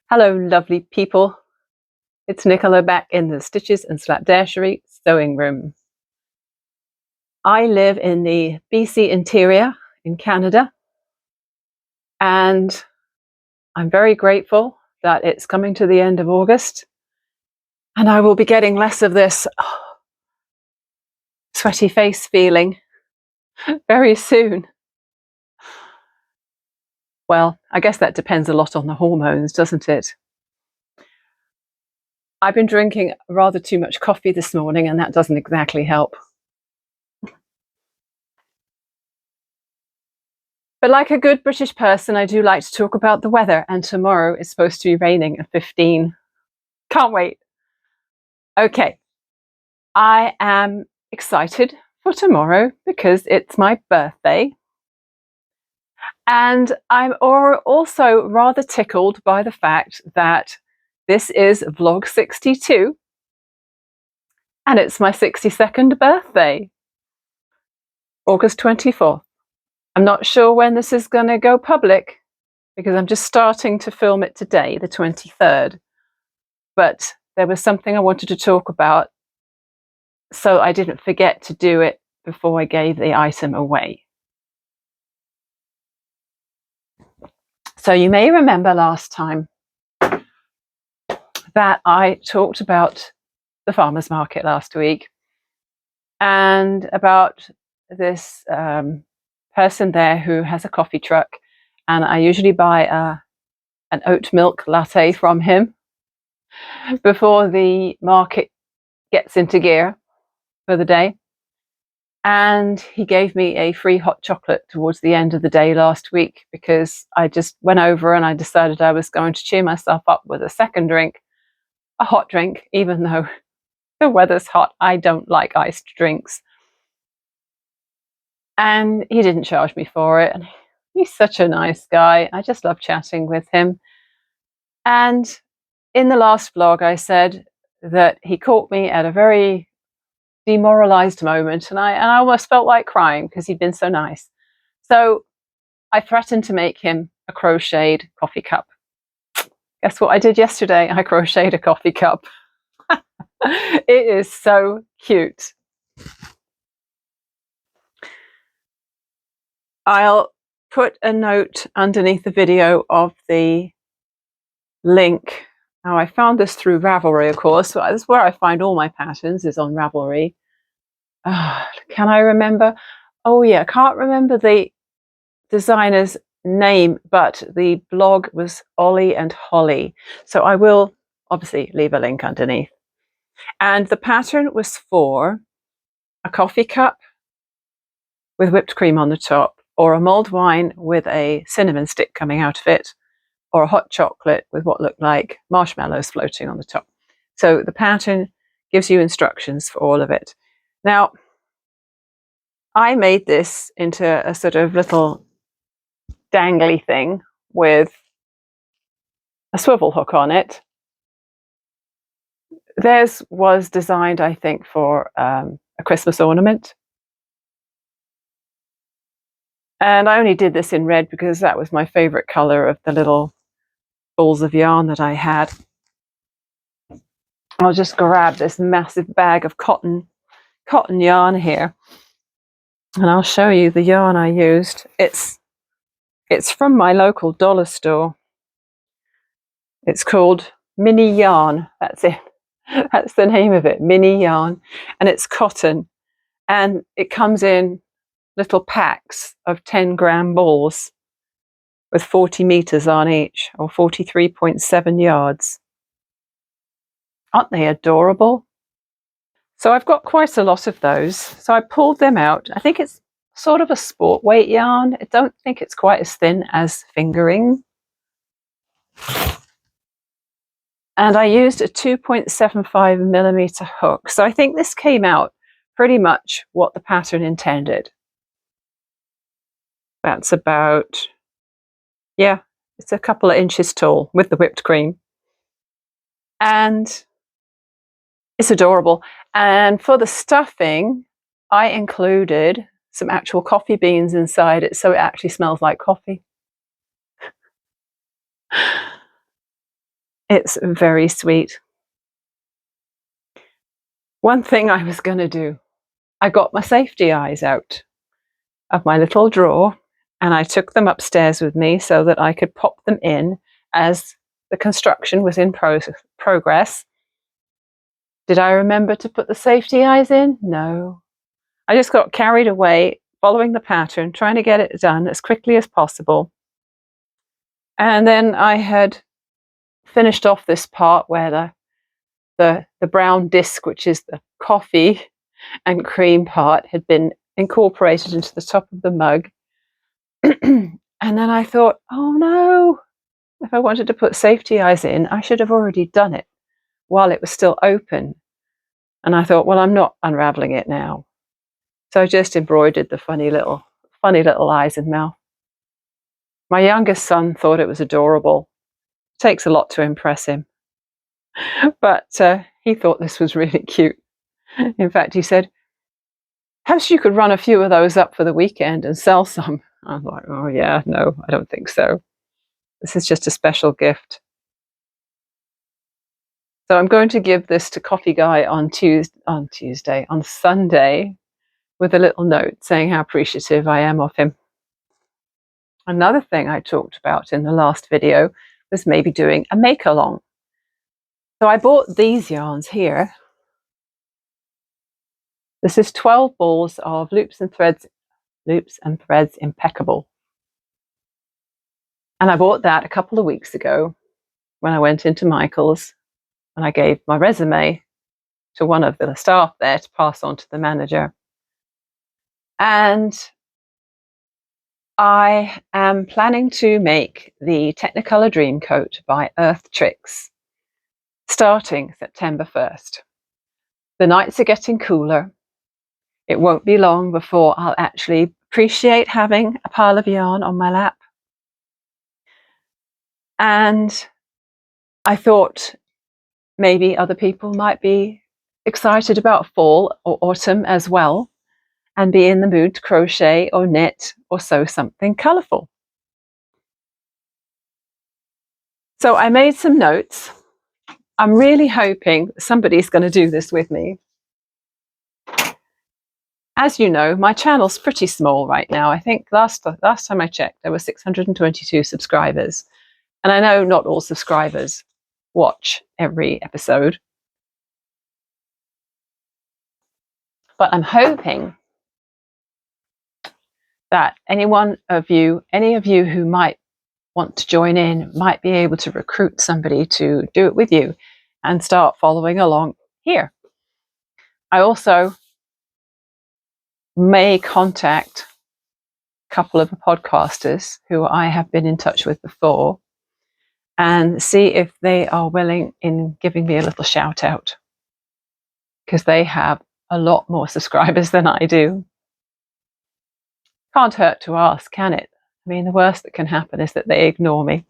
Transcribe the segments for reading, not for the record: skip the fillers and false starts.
Hello, lovely people. It's Nicola back in the Stitches and Slapdashery sewing room. I live in the BC interior in Canada, and I'm very grateful that it's coming to the end of August, and I will be getting less of this sweaty face feeling very soon. Well, I guess that depends a lot on the hormones, doesn't it? I've been drinking rather too much coffee this morning, and that doesn't exactly help. But like a good British person, I do like to talk about the weather, and tomorrow is supposed to be raining at 15. Can't wait. Okay, I am excited for tomorrow because it's my birthday. And I'm also rather tickled by the fact that this is vlog 62 and it's my 62nd birthday, August 24th. I'm not sure when this is going to go public because I'm just starting to film it today, the 23rd. But there was something I wanted to talk about, so I didn't forget to do it before I gave the item away. So you may remember last time that I talked about the farmer's market last week and about this person there who has a coffee truck, and I usually buy an oat milk latte from him before the market gets into gear for the day. And he gave me a free hot chocolate towards the end of the day last week because I just went over and I decided I was going to cheer myself up with a second drink, a hot drink, even though the weather's hot. I don't like iced drinks. And he didn't charge me for it. And he's such a nice guy. I just love chatting with him. And in the last vlog, I said that he caught me at a very demoralized moment, and I almost felt like crying because he'd been so nice. So I threatened to make him a crocheted coffee cup. Guess what I did yesterday? I crocheted a coffee cup. It is so cute. I'll put a note underneath the video of the link. Now, I found this through Ravelry, of course. So that's where I find all my patterns, is on Ravelry. Can I remember? Oh yeah, I can't remember the designer's name, but the blog was Ollie and Holly. So I will obviously leave a link underneath. And the pattern was for a coffee cup with whipped cream on the top, or a mulled wine with a cinnamon stick coming out of it, or a hot chocolate with what looked like marshmallows floating on the top. So the pattern gives you instructions for all of it. Now, I made this into a sort of little dangly thing with a swivel hook on it. Theirs was designed, I think, for a Christmas ornament. And I only did this in red because that was my favorite color of the little balls of yarn that I had. I'll just grab this massive bag of cotton yarn here, and I'll show you the yarn I used. It's from my local dollar store. It's called Mini Yarn. That's it. That's the name of it, Mini Yarn. And it's cotton. And it comes in little packs of 10-gram balls with 40 meters on each, or 43.7 yards. Aren't they adorable? So I've got quite a lot of those. So I pulled them out. I think it's sort of a sport weight yarn. I don't think it's quite as thin as fingering. And I used a 2.75 millimeter hook. So I think this came out pretty much what the pattern intended. That's about, yeah, it's a couple of inches tall with the whipped cream. And it's adorable. And for the stuffing, I included some actual coffee beans inside it, so it actually smells like coffee. It's very sweet. One thing I was going to do, I got my safety eyes out of my little drawer and I took them upstairs with me so that I could pop them in as the construction was in progress. Did I remember to put the safety eyes in? No. I just got carried away following the pattern, trying to get it done as quickly as possible. And then I had finished off this part where the brown disc, which is the coffee and cream part, had been incorporated into the top of the mug. And then I thought, oh no, if I wanted to put safety eyes in, I should have already done it while it was still open. And I thought, well, I'm not unraveling it now. So I just embroidered the funny little eyes and mouth. My youngest son thought it was adorable. It takes a lot to impress him. But he thought this was really cute. In fact, he said, perhaps you could run a few of those up for the weekend and sell some. I was like, oh yeah, no, I don't think so. This is just a special gift. So I'm going to give this to Coffee Guy on Sunday, with a little note saying how appreciative I am of him. Another thing I talked about in the last video was maybe doing a make-along. So I bought these yarns here. This is 12 balls of Loops and Threads Impeccable. And I bought that a couple of weeks ago when I went into Michael's and I gave my resume to one of the staff there to pass on to the manager. And I am planning to make the Technicolor Dream Coat by Earth Tricks starting September 1st. The nights are getting cooler. It won't be long before I'll actually appreciate having a pile of yarn on my lap. And I thought maybe other people might be excited about fall or autumn as well and be in the mood to crochet or knit or sew something colourful. So I made some notes. I'm really hoping somebody's going to do this with me. As you know, my channel's pretty small right now. I think last time I checked, there were 622 subscribers. And I know not all subscribers watch every episode. But I'm hoping that any of you who might want to join in might be able to recruit somebody to do it with you and start following along here. I also may contact a couple of the podcasters who I have been in touch with before and see if they are willing in giving me a little shout out, because they have a lot more subscribers than I do. Can't hurt to ask, can it? I mean, the worst that can happen is that they ignore me.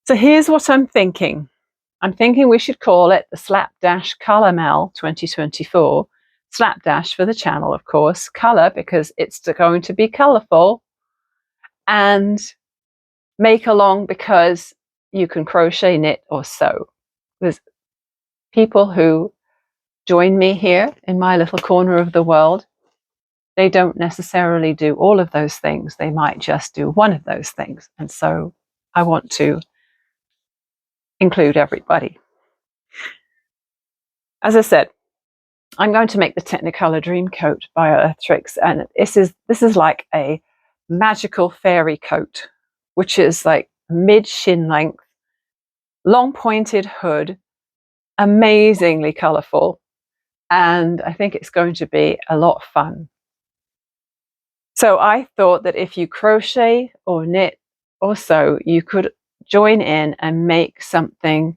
So here's what I'm thinking. I'm thinking we should call it the Slapdash Colour Mal 2024. Slapdash for the channel, of course. Colour because it's going to be colourful. And make-along because you can crochet, knit or sew. There's people who join me here in my little corner of the world. They don't necessarily do all of those things. They might just do one of those things. And so I want to include everybody. As I said, I'm going to make the Technicolor Dream Coat by Earth Tricks, and this is like a magical fairy coat, which is like mid-shin length, long pointed hood, amazingly colourful, and I think it's going to be a lot of fun. So I thought that if you crochet or knit or sew, you could join in and make something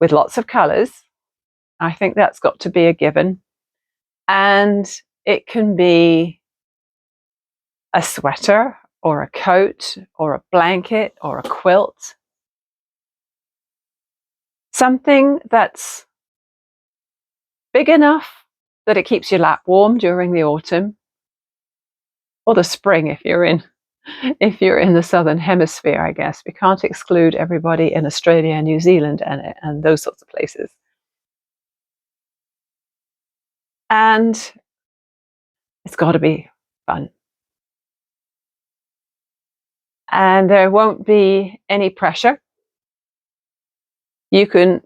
with lots of colours. I think that's got to be a given. And it can be a sweater or a coat or a blanket or a quilt. Something that's big enough that it keeps your lap warm during the autumn or the spring if you're in if you're in the Southern Hemisphere, I guess. We can't exclude everybody in Australia and New Zealand and those sorts of places. And it's got to be fun. And there won't be any pressure. You can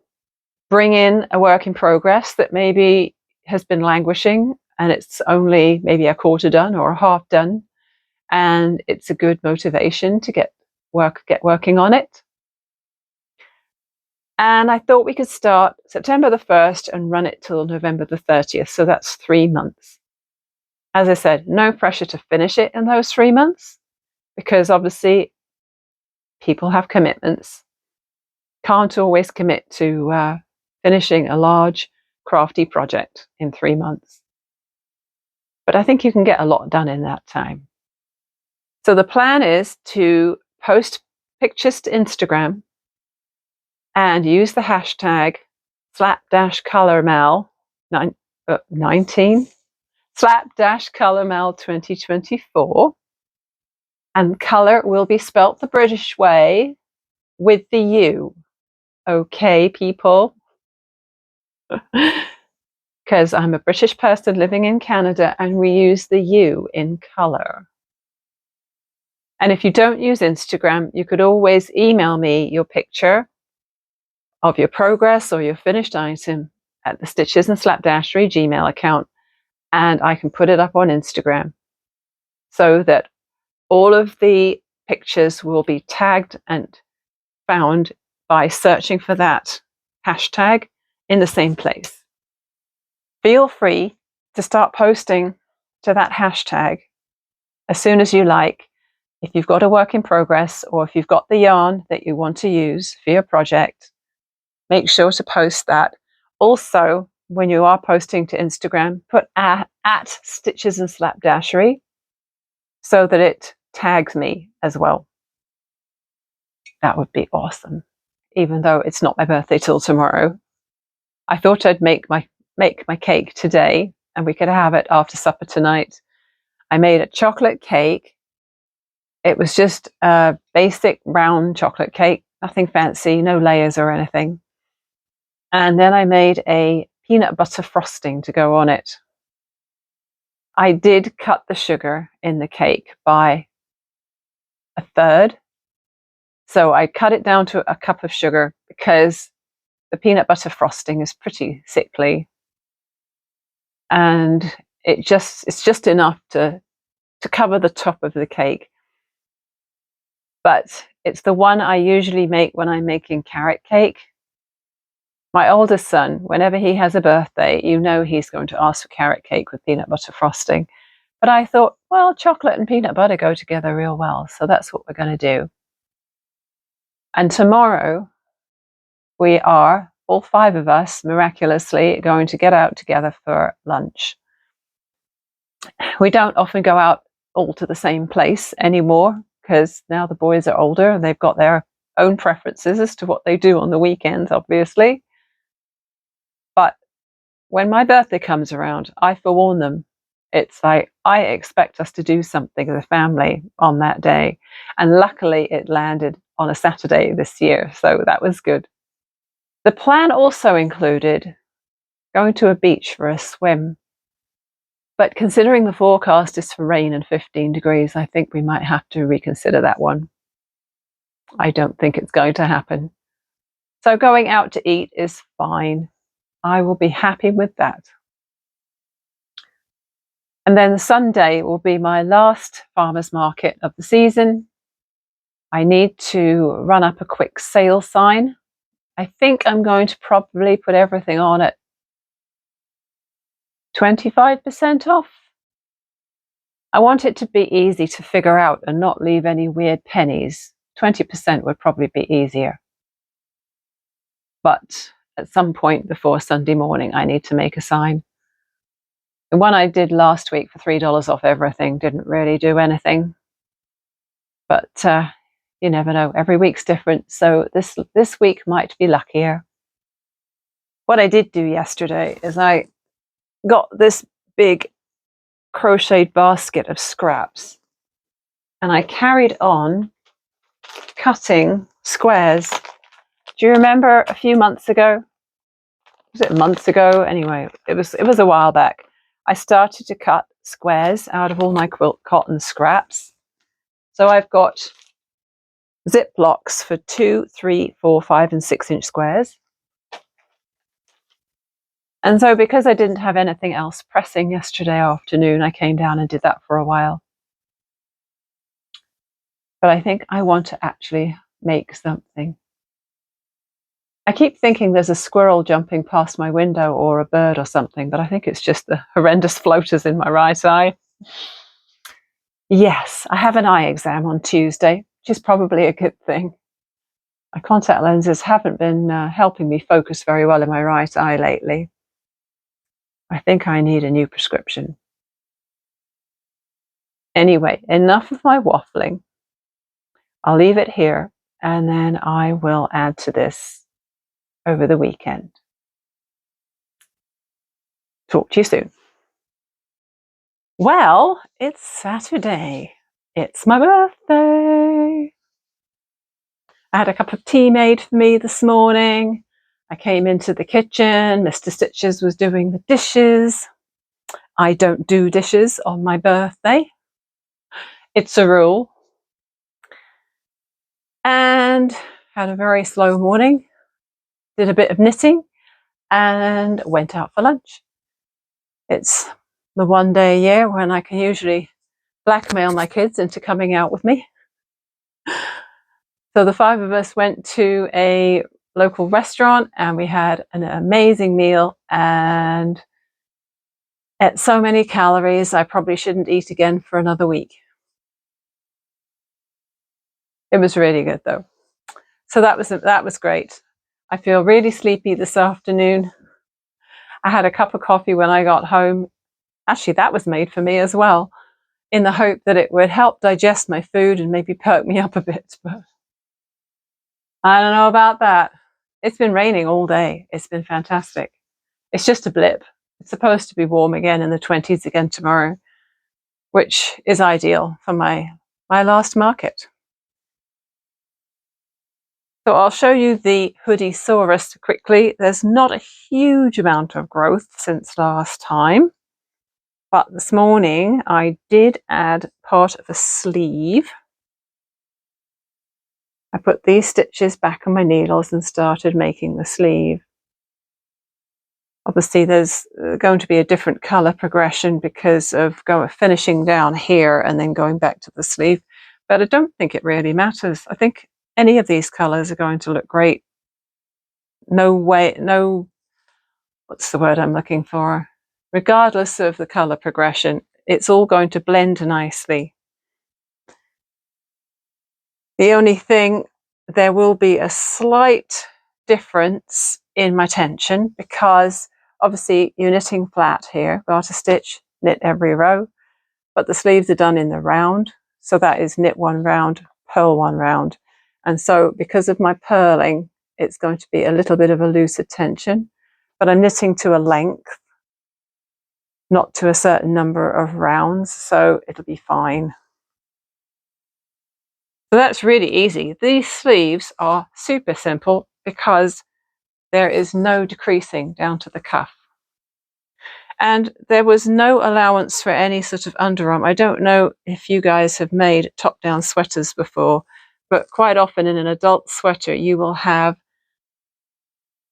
bring in a work in progress that maybe has been languishing and it's only maybe a quarter done or a half done, and it's a good motivation to get working on it. And I thought we could start September the 1st and run it till November the 30th, so that's 3 months. As I said, no pressure to finish it in those 3 months, because obviously people have commitments. Can't always commit to finishing a large crafty project in 3 months. But I think you can get a lot done in that time. So the plan is to post pictures to Instagram and use the hashtag /colormal 19 /colormal 2024, and color will be spelt the British way with the U. Okay, people? Because I'm a British person living in Canada and we use the U in color. And if you don't use Instagram, you could always email me your picture of your progress or your finished item at the Stitches and Slapdashery Gmail account, and I can put it up on Instagram so that all of the pictures will be tagged and found by searching for that hashtag in the same place. Feel free to start posting to that hashtag as soon as you like. If you've got a work in progress or if you've got the yarn that you want to use for your project, make sure to post that. Also, when you are posting to Instagram, put at Stitches and Slapdashery so that it tags me as well. That would be awesome. Even though it's not my birthday till tomorrow, I thought I'd make my cake today and we could have it after supper tonight. I made a chocolate cake. It was just a basic round chocolate cake, nothing fancy, no layers or anything. And then I made a peanut butter frosting to go on it. I did cut the sugar in the cake by a third. So I cut it down to a cup of sugar because the peanut butter frosting is pretty sickly. And it's just enough to cover the top of the cake. But it's the one I usually make when I'm making carrot cake. My oldest son, whenever he has a birthday, you know he's going to ask for carrot cake with peanut butter frosting. But I thought, well, chocolate and peanut butter go together real well, so that's what we're going to do. And tomorrow, we are, all 5 of us, miraculously going to get out together for lunch. We don't often go out all to the same place anymore, because now the boys are older and they've got their own preferences as to what they do on the weekends, obviously. But when my birthday comes around, I forewarn them. It's like, I expect us to do something as a family on that day. And luckily it landed on a Saturday this year, so that was good. The plan also included going to a beach for a swim. But considering the forecast is for rain and 15 degrees, I think we might have to reconsider that one. I don't think it's going to happen. So going out to eat is fine. I will be happy with that. And then Sunday will be my last farmer's market of the season. I need to run up a quick sale sign. I think I'm going to probably put everything on at 25% off. I want it to be easy to figure out and not leave any weird pennies. 20% would probably be easier. But at some point before Sunday morning, I need to make a sign. The one I did last week for $3 off everything didn't really do anything. But you never know. Every week's different. So this week might be luckier. What I did do yesterday is I got this big crocheted basket of scraps. and I carried on cutting squares. Do you remember a few months ago? Was it months ago? Anyway, it was a while back. I started to cut squares out of all my quilt cotton scraps. So I've got zip blocks for 2, 3, 4, 5 and 6 inch squares. And so because I didn't have anything else pressing yesterday afternoon, I came down and did that for a while. But I think I want to actually make something. I keep thinking there's a squirrel jumping past my window or a bird or something, but I think it's just the horrendous floaters in my right eye. Yes, I have an eye exam on Tuesday, which is probably a good thing. My contact lenses haven't been helping me focus very well in my right eye lately. I think I need a new prescription. Anyway, enough of my waffling. I'll leave it here and then I will add to this over the weekend. Talk to you soon. Well, it's Saturday. It's my birthday. I had a cup of tea made for me this morning. I came into the kitchen. Mr. Stitches was doing the dishes. I don't do dishes on my birthday. It's a rule. And had a very slow morning. Did a bit of knitting and went out for lunch. It's the one day a year when I can usually blackmail my kids into coming out with me. So the 5 of us went to a local restaurant and we had an amazing meal and ate so many calories I probably shouldn't eat again for another week. It was really good though. So that was great. I feel really sleepy this afternoon. I had a cup of coffee when I got home. Actually, that was made for me as well, in the hope that it would help digest my food and maybe perk me up a bit. But I don't know about that. It's been raining all day. It's been fantastic. It's just a blip. It's supposed to be warm again in the 20s again tomorrow, which is ideal for my last market. So I'll show you the hoodie Saurus quickly. There's not a huge amount of growth since last time, but this morning I did add part of a sleeve. I put these stitches back on my needles and started making the sleeve. Obviously there's going to be a different color progression because of finishing down here and then going back to the sleeve, but I don't think it really matters. I think any of these colors are going to look great. What's the word I'm looking for? Regardless of the color progression, it's all going to blend nicely. The only thing, there will be a slight difference in my tension because obviously you're knitting flat here, garter stitch, knit every row, but the sleeves are done in the round. So that is knit one round, purl one round. And so because of my purling, it's going to be a little bit of a looser tension, but I'm knitting to a length, not to a certain number of rounds, so it'll be fine. So that's really easy. These sleeves are super simple because there is no decreasing down to the cuff. And there was no allowance for any sort of underarm. I don't know if you guys have made top-down sweaters before, but quite often in an adult sweater you will have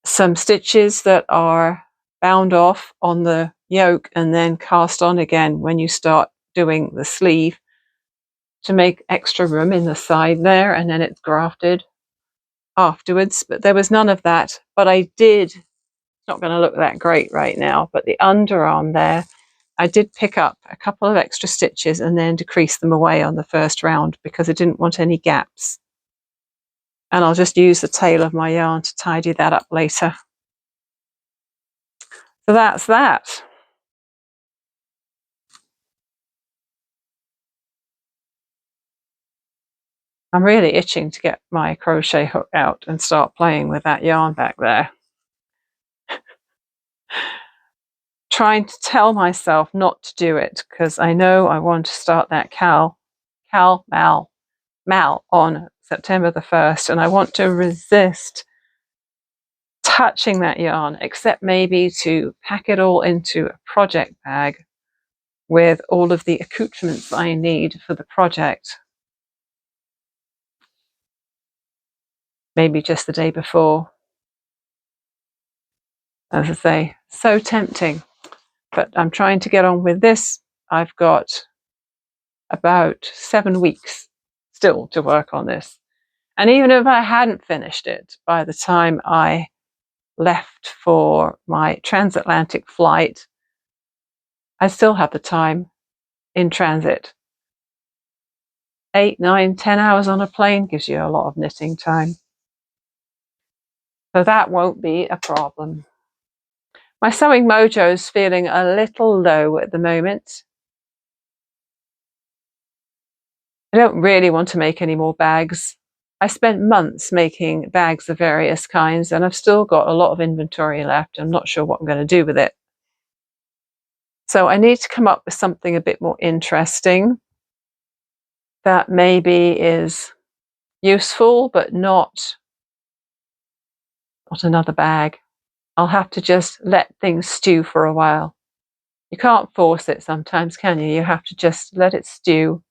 some stitches that are bound off on the yoke and then cast on again when you start doing the sleeve to make extra room in the side there, and then it's grafted afterwards. But there was none of that. But I did, it's not going to look that great right now, but the underarm there, I did pick up a couple of extra stitches and then decrease them away on the first round because I didn't want any gaps. And I'll just use the tail of my yarn to tidy that up later. So that's that. I'm really itching to get my crochet hook out and start playing with that yarn back there. Trying to tell myself not to do it because I know I want to start that cowl Mal on September the 1st, and I want to resist touching that yarn, except maybe to pack it all into a project bag with all of the accoutrements I need for the project. Maybe just the day before. As I say, so tempting, but I'm trying to get on with this. I've got about 7 weeks still to work on this. And even if I hadn't finished it by the time I left for my transatlantic flight, I still have the time in transit. 8, 9, 10 hours on a plane gives you a lot of knitting time. So that won't be a problem. My sewing mojo is feeling a little low at the moment. I don't really want to make any more bags. I spent months making bags of various kinds, and I've still got a lot of inventory left. I'm not sure what I'm going to do with it. So I need to come up with something a bit more interesting that maybe is useful, but not another bag. I'll have to just let things stew for a while. You can't force it sometimes, can you? You have to just let it stew.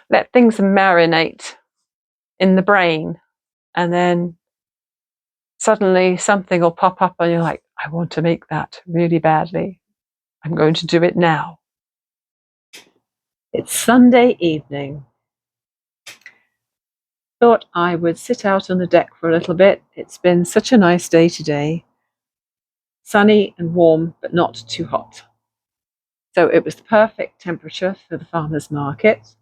Let things marinate in the brain, and then suddenly something will pop up and you're like, I want to make that really badly. I'm going to do it now. It's Sunday evening. Thought I would sit out on the deck for a little bit. It's been such a nice day today. Sunny and warm, but not too hot. So it was the perfect temperature for the farmer's market.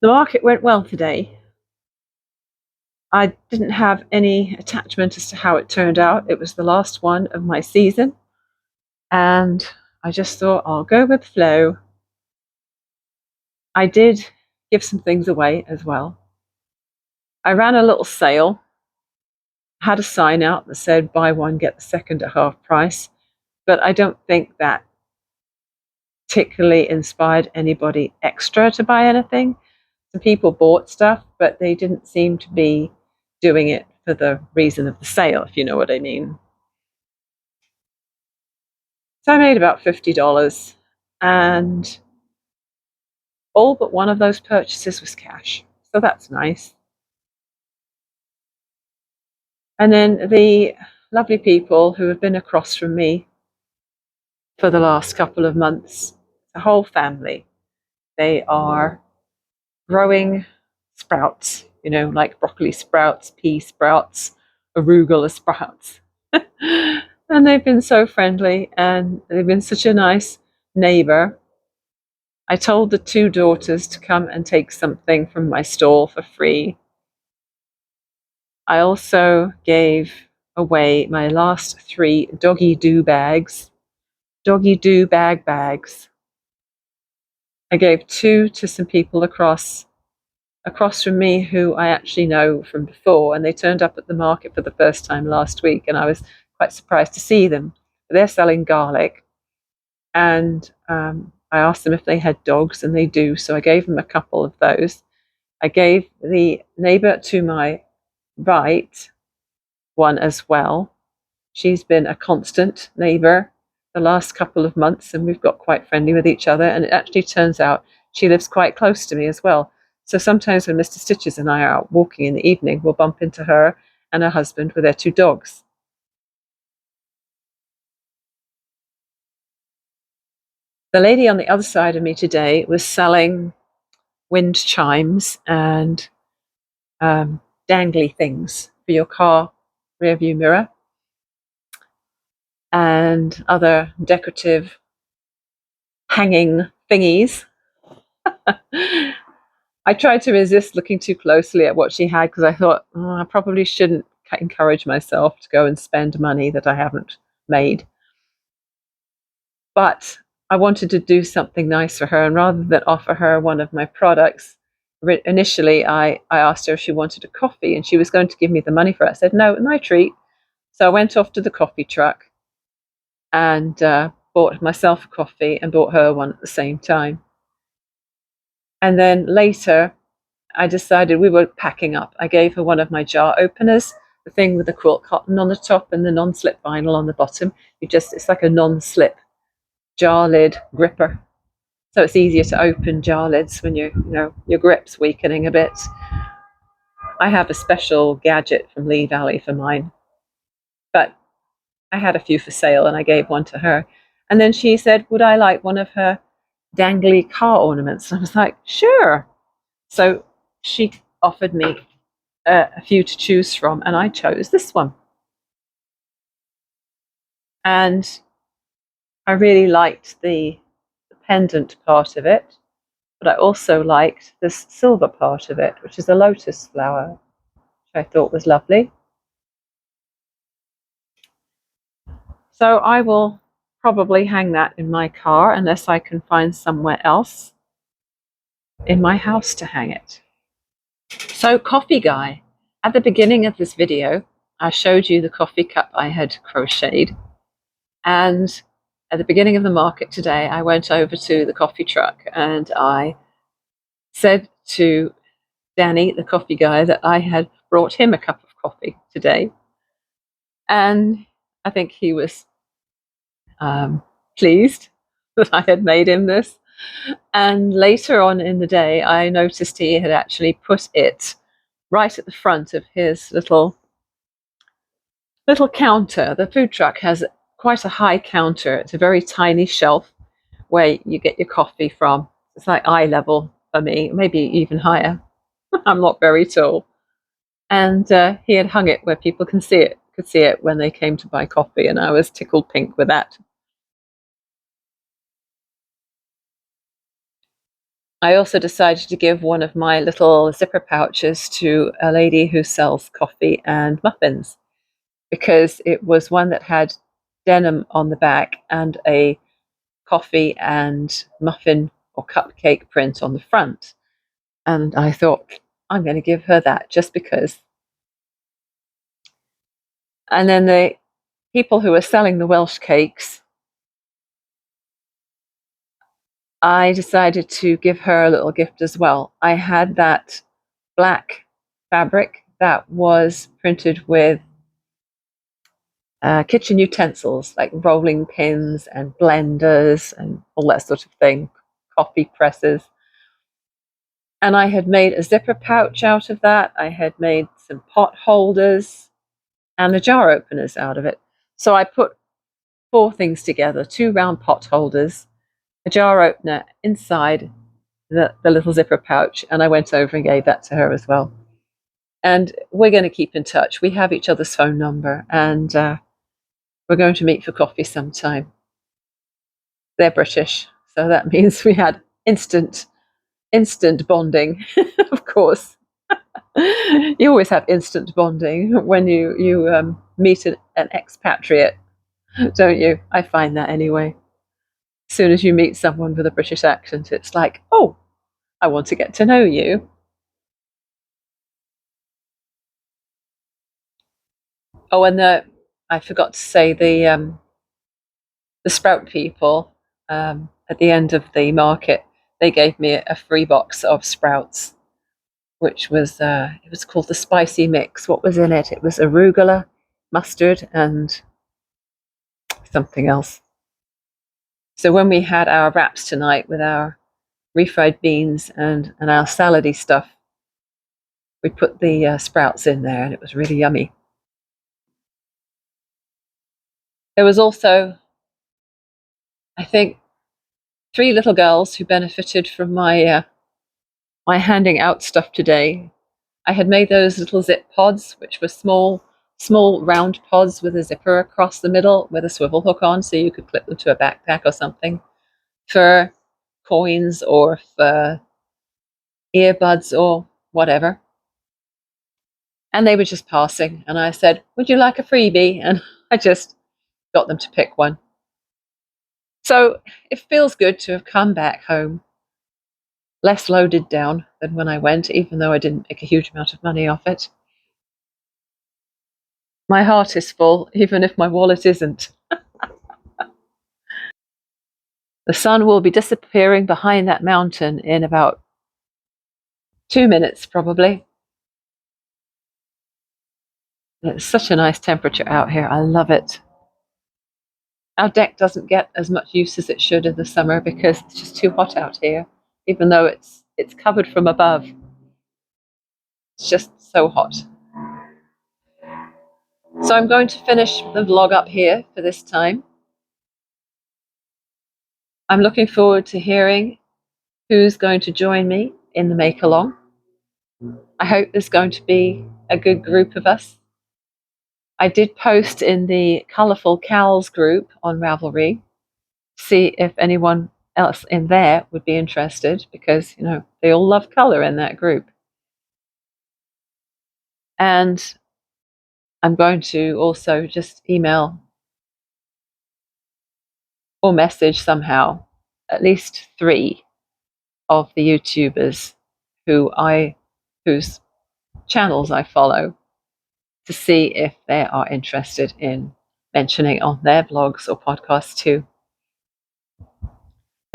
The market went well today. I didn't have any attachment as to how it turned out. It was the last one of my season, and I just thought I'll go with the flow. I did give some things away as well. I ran a little sale, had a sign out that said buy one, get the second at half price, but I don't think that particularly inspired anybody extra to buy anything. Some people bought stuff, but they didn't seem to be doing it for the reason of the sale, if you know what I mean. So I made about $50, and all but one of those purchases was cash. So that's nice. And then the lovely people who have been across from me for the last couple of months, the whole family, they are growing sprouts, you know, like broccoli sprouts, pea sprouts, arugula sprouts. And they've been so friendly, and they've been such a nice neighbor. I told the 2 daughters to come and take something from my stall for free. I also gave away my last 3 doggy do bags, doggy do bags. I gave 2 to some people across from me who I actually know from before, and they turned up at the market for the first time last week, and I was quite surprised to see them. They're selling garlic, and I asked them if they had dogs, and they do, so I gave them a couple of those. I gave the neighbor to my right one as well. She's been a constant neighbor the last couple of months, and we've got quite friendly with each other, and it actually turns out she lives quite close to me as well. So sometimes when Mr. Stitches and I are out walking in the evening, we'll bump into her and her husband with their 2 dogs. The lady on the other side of me today was selling wind chimes and dangly things for your car rearview mirror and other decorative hanging thingies. I tried to resist looking too closely at what she had, because I thought, I probably shouldn't encourage myself to go and spend money that I haven't made. But I wanted to do something nice for her, and rather than offer her one of my products, initially I asked her if she wanted a coffee, and she was going to give me the money for it. I said, no, my treat. So I went off to the coffee truck and bought myself a coffee and bought her one at the same time. And then later, I decided we were packing up. I gave her one of my jar openers, the thing with the quilt cotton on the top and the non-slip vinyl on the bottom. It's like a non-slip jar lid gripper. So it's easier to open jar lids when your grip's weakening a bit. I have a special gadget from Lee Valley for mine, but I had a few for sale and I gave one to her. And then she said, would I like one of her dangly car ornaments? And I was like, sure. So she offered me a few to choose from, and I chose this one. And I really liked the pendant part of it, but I also liked this silver part of it, which is a lotus flower, which I thought was lovely. So I will probably hang that in my car unless I can find somewhere else in my house to hang it. So coffee guy, at the beginning of this video, I showed you the coffee cup I had crocheted. And at the beginning of the market today, I went over to the coffee truck and I said to Danny, the coffee guy, that I had brought him a cup of coffee today. And I think he was pleased that I had made him this. And later on in the day, I noticed he had actually put it right at the front of his little counter. The food truck has quite a high counter. It's a very tiny shelf where you get your coffee from. It's like eye level for me, maybe even higher. I'm not very tall. And he had hung it where people could see it when they came to buy coffee, and I was tickled pink with that. I also decided to give one of my little zipper pouches to a lady who sells coffee and muffins, because it was one that had denim on the back and a coffee and muffin or cupcake print on the front. And I thought, I'm going to give her that just because. And then the people who were selling the Welsh cakes, I decided to give her a little gift as well. I had that black fabric that was printed with kitchen utensils like rolling pins and blenders and all that sort of thing, coffee presses. And I had made a zipper pouch out of that. I had made some pot holders and the jar openers out of it. So I put 4 things together, 2 round pot holders, a jar opener inside the little zipper pouch, and I went over and gave that to her as well. And we're going to keep in touch. We have each other's phone number, and we're going to meet for coffee sometime. They're British, so that means we had instant bonding, of course. You always have instant bonding when you meet an expatriate, don't you? I find that anyway. As soon as you meet someone with a British accent, it's like, oh, I want to get to know you. Oh, and I forgot to say the sprout people at the end of the market, they gave me a free box of sprouts, which was it was called the spicy mix. What was in it? It was arugula, mustard, and something else. So when we had our wraps tonight with our refried beans and our salady stuff, we put the sprouts in there, and it was really yummy. There was also, I think, 3 little girls who benefited from my handing out stuff today. I had made those little zip pods, which were small round pods with a zipper across the middle with a swivel hook on, so you could clip them to a backpack or something, for coins or for earbuds or whatever. And they were just passing, and I said, would you like a freebie? And I just got them to pick one. So it feels good to have come back home less loaded down than when I went, even though I didn't make a huge amount of money off it. My heart is full, even if my wallet isn't. The sun will be disappearing behind that mountain in about 2 minutes probably. It's such a nice temperature out here. I love it. Our deck doesn't get as much use as it should in the summer because it's just too hot out here, even though it's covered from above. It's just so hot. So I'm going to finish the vlog up here for this time. I'm looking forward to hearing who's going to join me in the make-along. I hope there's going to be a good group of us. I did post in the Colourful Cows group on Ravelry, see if anyone else in there would be interested, because, you know, they all love colour in that group. And I'm going to also just email or message somehow at least 3 of the YouTubers whose channels I follow, to see if they are interested in mentioning on their blogs or podcasts too.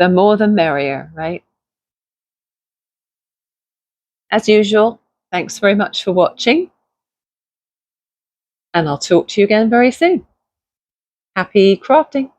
The more the merrier, right? As usual, thanks very much for watching, and I'll talk to you again very soon. Happy crafting!